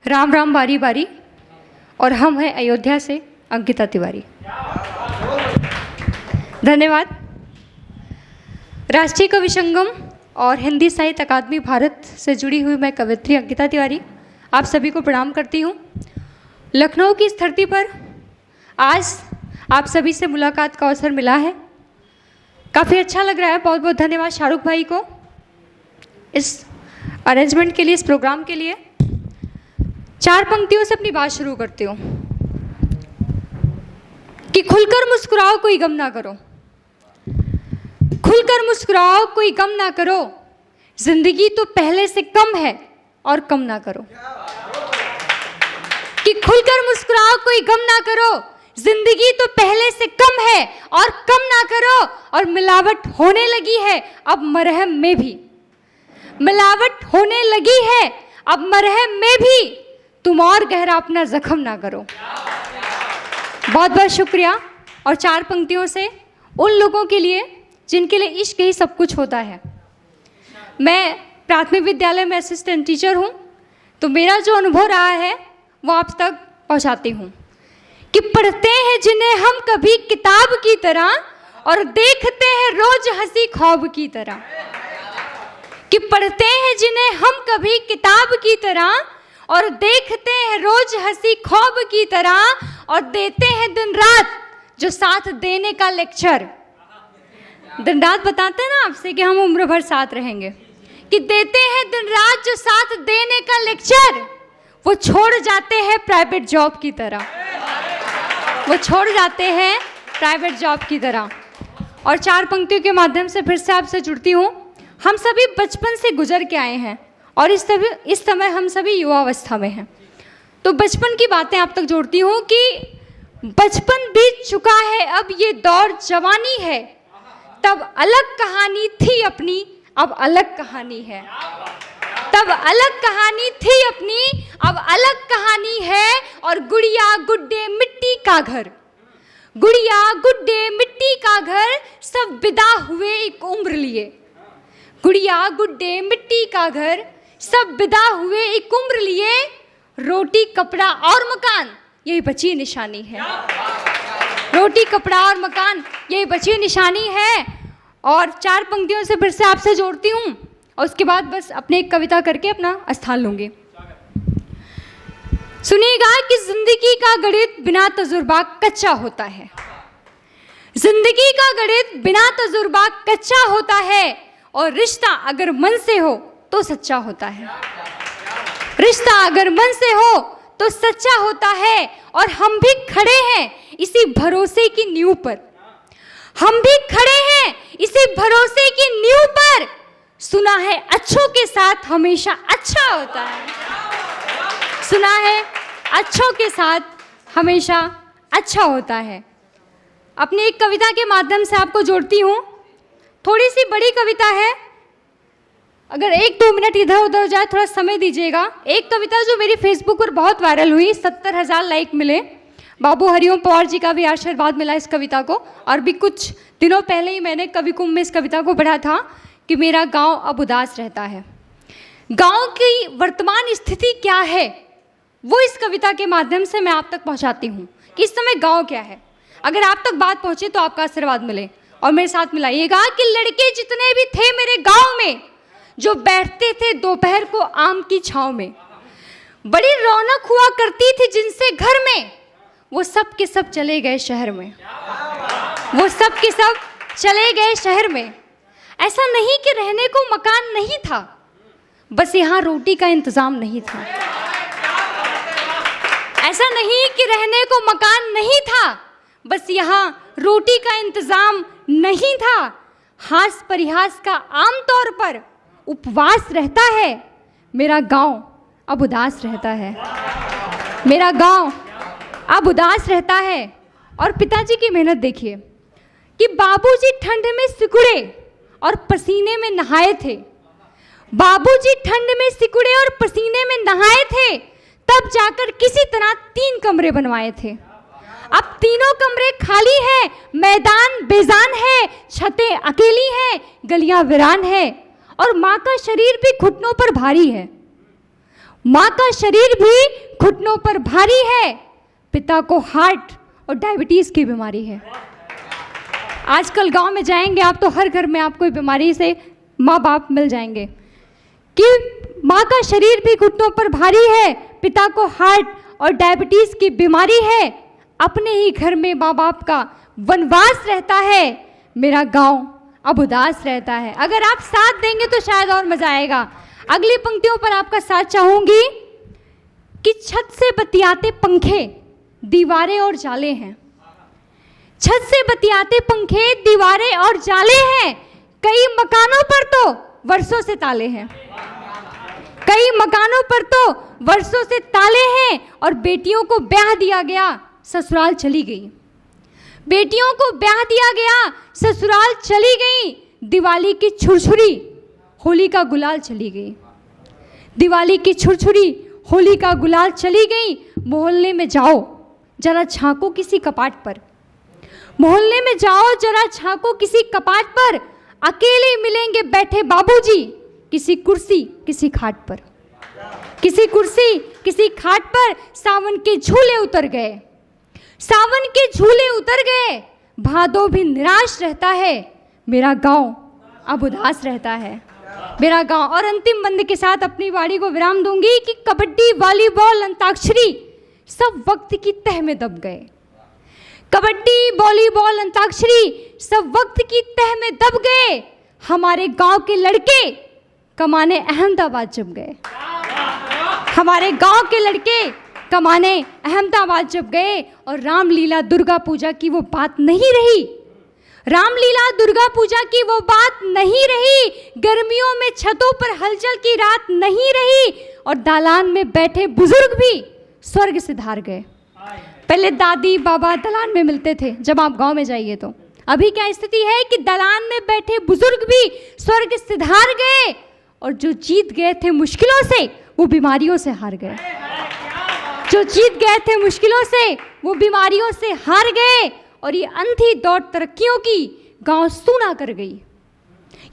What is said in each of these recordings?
राम राम बारी बारी। और हम हैं अयोध्या से अंकिता तिवारी। धन्यवाद। राष्ट्रीय कवि संगम और हिंदी साहित्य अकादमी भारत से जुड़ी हुई मैं कवयित्री अंकिता तिवारी आप सभी को प्रणाम करती हूँ। लखनऊ की इस धरती पर आज आप सभी से मुलाकात का अवसर मिला है, काफ़ी अच्छा लग रहा है। बहुत बहुत धन्यवाद शाहरुख भाई को इस अरेंजमेंट के लिए, इस प्रोग्राम के लिए। 4 पंक्तियों से अपनी बात शुरू करती हूँ कि खुलकर मुस्कुराओ कोई गम ना करो, खुलकर मुस्कुराओ कोई गम ना करो, जिंदगी तो पहले से कम है और कम ना करो। कि खुलकर मुस्कुराओ कोई गम ना करो, जिंदगी तो पहले से कम है और कम ना करो। और मिलावट होने लगी है अब मरहम में भी, मिलावट होने लगी है अब मरहम में भी, तुम और गहरा अपना जख्म ना करो। बहुत बहुत शुक्रिया। और 4 पंक्तियों से उन लोगों के लिए जिनके लिए इश्क ही सब कुछ होता है। मैं प्राथमिक विद्यालय में असिस्टेंट टीचर हूँ, तो मेरा जो अनुभव रहा है वो आप तक पहुँचाती हूँ कि पढ़ते हैं जिन्हें हम कभी किताब की तरह और देखते हैं रोज हंसी ख्वाब की तरह। कि पढ़ते हैं जिन्हें हम कभी किताब की तरह और देखते हैं रोज हंसी ख्वाब की तरह, और देते हैं दिन रात जो साथ देने का लेक्चर। दिन रात बताते हैं ना आपसे कि हम उम्र भर साथ रहेंगे, कि देते हैं दिन रात जो साथ देने का लेक्चर, वो छोड़ जाते हैं प्राइवेट जॉब की तरह, वो छोड़ जाते हैं प्राइवेट जॉब की तरह। और 4 पंक्तियों के माध्यम से फिर से आपसे जुड़ती हूँ। हम सभी बचपन से गुजर के आए हैं और इस समय हम सभी युवावस्था में हैं, तो बचपन की बातें आप तक जोड़ती हूँ कि बचपन बीत चुका है अब ये दौर जवानी है, तब अलग कहानी थी अपनी अब अलग कहानी है, तब अलग कहानी थी अपनी अब अलग कहानी है। और गुड़िया गुड्डे मिट्टी का घर, गुड़िया गुड्डे मिट्टी का घर, सब विदा हुए एक उम्र लिए। गुड़िया गुड्डे मिट्टी का घर, सब विदा हुए एक उम्र लिए, रोटी कपड़ा और मकान यही बची निशानी है, रोटी कपड़ा और मकान यही बची निशानी है। और 4 पंक्तियों से फिर से आपसे जोड़ती हूँ और उसके बाद बस अपने एक कविता करके अपना स्थान लूँगी। सुनिएगा कि जिंदगी का गणित बिना तजुर्बा कच्चा होता है, जिंदगी का गणित बिना तजुर्बा कच्चा होता है, और रिश्ता अगर मन से हो तो सच्चा होता है, रिश्ता अगर मन से हो तो सच्चा होता है। और हम भी खड़े हैं इसी भरोसे की नींव पर, हम भी खड़े हैं इसी भरोसे की नींव पर, सुना है अच्छों के साथ हमेशा अच्छा होता है, सुना है अच्छों के साथ हमेशा अच्छा होता है। अपनी एक कविता के माध्यम से आपको जोड़ती हूँ। थोड़ी सी बड़ी कविता है, अगर 1-2 मिनट इधर उधर हो जाए थोड़ा समय दीजिएगा। एक कविता जो मेरी फेसबुक पर बहुत वायरल हुई, 70,000 लाइक मिले, बाबू हरिओम पवार जी का भी आशीर्वाद मिला इस कविता को। और भी कुछ दिनों पहले ही मैंने कवि कुंभ में इस कविता को पढ़ा था कि मेरा गांव अब उदास रहता है। गांव की वर्तमान स्थिति क्या है वो इस कविता के माध्यम से मैं आप तक पहुंचाती हूं कि इस समय गांव क्या है। अगर आप तक बात पहुंचे तो आपका आशीर्वाद मिले और मेरे साथ मिलाइएगा कि लड़के जितने भी थे मेरे गाँव में, जो बैठते थे दोपहर को आम की छाँव में, बड़ी रौनक हुआ करती थी जिनसे घर में, वो सब के सब चले गए शहर में, वो सब के सब चले गए शहर में। ऐसा नहीं कि रहने को मकान नहीं था, बस यहाँ रोटी का इंतजाम नहीं था। ऐसा नहीं कि रहने को मकान नहीं था, बस यहाँ रोटी का इंतजाम नहीं था। हास परिहास का आम तौर पर उपवास रहता है, मेरा गांव अब उदास रहता है, मेरा गांव अब उदास रहता है। और पिताजी की मेहनत देखिए कि बाबूजी ठंड में सिकुड़े और पसीने में नहाए थे, बाबूजी ठंड में सिकुड़े और पसीने में नहाए थे, तब जाकर किसी तरह 3 कमरे बनवाए थे। अब तीनों कमरे खाली हैं, मैदान बेजान है, छतें अकेली हैं, गलियां वीरान है, और माँ का शरीर भी घुटनों पर भारी है। माँ का शरीर भी घुटनों पर भारी है, पिता को हार्ट और डायबिटीज की बीमारी है। आजकल गांव में जाएंगे आप तो हर घर में आपको बीमारी से माँ बाप मिल जाएंगे कि माँ का शरीर भी घुटनों पर भारी है, पिता को हार्ट और डायबिटीज की बीमारी है। अपने ही घर में माँ बाप का वनवास रहता है, मेरा गांव अब उदास रहता है। अगर आप साथ देंगे तो शायद और मजा आएगा। अगली पंक्तियों पर आपका साथ चाहूंगी कि छत से बतियाते पंखे दीवारें और जाले हैं। छत से बतियाते पंखे दीवारें और जाले हैं, कई मकानों पर तो वर्षों से ताले हैं। कई मकानों पर तो वर्षों से ताले हैं और बेटियों को ब्याह दिया गया, ससुराल चली गई। बेटियों को ब्याह दिया गया, ससुराल चली गई। दिवाली की छुरछुरी होली का गुलाल चली गई। दिवाली की छुरछुरी होली का गुलाल चली गई। मोहल्ले में जाओ जरा झांको किसी कपाट पर, मोहल्ले में जाओ जरा झांको किसी कपाट पर, अकेले मिलेंगे बैठे बाबूजी किसी कुर्सी किसी खाट पर। किसी कुर्सी किसी खाट पर सावन के झूले उतर गए, सावन के झूले उतर गए। भादो भी निराश रहता है, मेरा गांव अब उदास रहता है, मेरा गांव। और अंतिम बंद के साथ अपनी वाणी को विराम दूंगी कि कबड्डी वॉलीबॉल अंताक्षरी सब वक्त की तह में दब गए। कबड्डी वॉलीबॉल अंताक्षरी सब वक्त की तह में दब गए। हमारे गांव के लड़के कमाने अहमदाबाद जब गए, हमारे गांव के लड़के कमाने अहमदाबाद जब गए। और रामलीला दुर्गा पूजा की वो बात नहीं रही, रामलीला दुर्गा पूजा की वो बात नहीं रही। गर्मियों में छतों पर हलचल की रात नहीं रही और दालान में बैठे बुजुर्ग भी स्वर्ग से धार गए। पहले दादी बाबा दलान में मिलते थे, जब आप गांव में जाइए तो। अभी क्या स्थिति है कि दलान में बैठे बुजुर्ग भी स्वर्ग से धार गए और जो जीत गए थे मुश्किलों से वो बीमारियों से हार गए। जो जीत गए थे मुश्किलों से वो बीमारियों से हार गए। और ये अंधी दौड़ तरक्कियों की गांव सूना कर गई,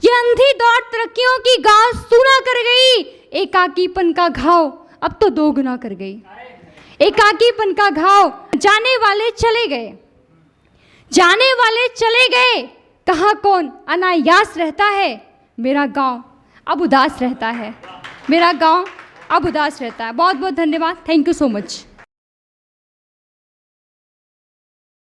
ये अंधी दौड़ तरक्कियों की गांव सूना कर गई। एकाकीपन का घाव अब तो दोगुना कर गई, एकाकीपन का घाव। जाने वाले चले गए, जाने वाले चले गए, कहाँ कौन अनायास रहता है, मेरा गांव अब उदास रहता है, मेरा गांव अब उदास रहता है। बहुत बहुत धन्यवाद। Thank you so much.